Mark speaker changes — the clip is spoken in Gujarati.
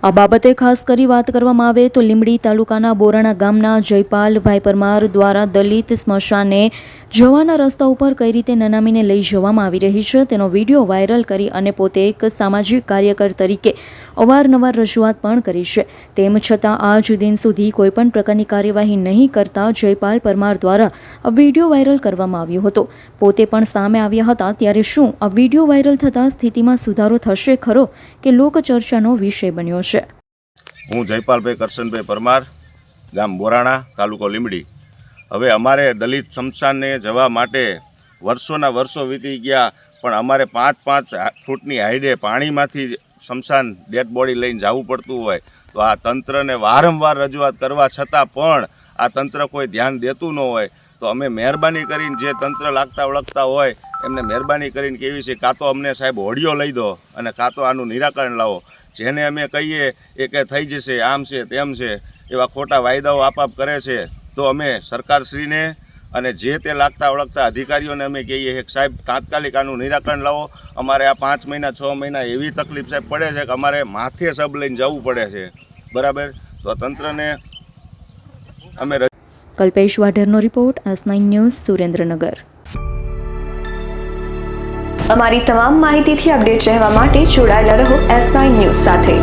Speaker 1: આ બાબતે ખાસ કરી વાત કરવામાં આવે તો લીંબડી તાલુકાના બોરાણા ગામના જયપાલભાઈ પરમાર દ્વારા દલિત સ્મશાને જવાના રસ્તા ઉપર કઈ રીતે નનામીને લઈ જવામાં આવી રહી છે તેનો વિડીયો વાયરલ કરી અને પોતે એક સામાજિક કાર્યકર તરીકે અવારનવાર રજૂઆત પણ કરી છે. તેમ છતાં આજ દિન સુધી કોઈપણ પ્રકારની કાર્યવાહી નહીં કરતા જયપાલ પરમાર દ્વારા આ વિડીયો વાયરલ કરવામાં આવ્યો હતો. પોતે પણ સામે આવ્યા હતા. ત્યારે શું આ વિડીયો વાયરલ થતાં સ્થિતિમાં સુધારો થશે ખરો કે લોકચર્ચાનો વિષય બન્યો છે?
Speaker 2: હું જયપાલભાઈ કરશનભાઈ પરમાર, ગામ બોરાણા, તાલુકો લીંબડી. હવે અમારે દલિત સ્મશાનને જવા માટે વર્ષોના વર્ષો વીતી ગયા, પણ અમારે 5-5 ફૂટની હાઈડે પાણીમાંથી સ્મશાન ડેડ બોડી લઈને જવું પડતું હોય તો આ તંત્રને વારંવાર રજૂઆત કરવા છતાં પણ આ તંત્ર કોઈ ધ્યાન દેતું ન હોય. તો અમે મહેરબાની કરીને જે તંત્ર લાગતા ઓળખતા હોય એમને મહેરબાની કરીને કેવી છે, કાં તો અમને સાહેબ હોડીઓ લઈ દો અને કાં તો આનું નિરાકરણ લાવો. જેને અમે કહીએ એ કે થઈ જશે, આમ છે તેમ છે, એવા ખોટા વાયદાઓ આપાપ કરે છે. તો અમે સરકારશ્રીને અને જે તે લાગતા ઓળખતા અધિકારીઓને અમે કહીએ કે સાહેબ તાત્કાલિક આનું નિરાકરણ લાવો. અમારે આ 5 મહિના 6 મહિના એવી તકલીફ સાહેબ પડે છે કે અમારે માથે સબ લઈને જવું પડે છે. બરાબર, તો તંત્રને અમે.
Speaker 1: કલ્પેશ વાઢેરનો રિપોર્ટ, S9 ન્યૂઝ, સુરેન્દ્રનગર.
Speaker 3: અમારી તમામ માહિતીથી અપડેટ રહેવા માટે જોડાયેલા રહો S9 ન્યૂઝ સાથે.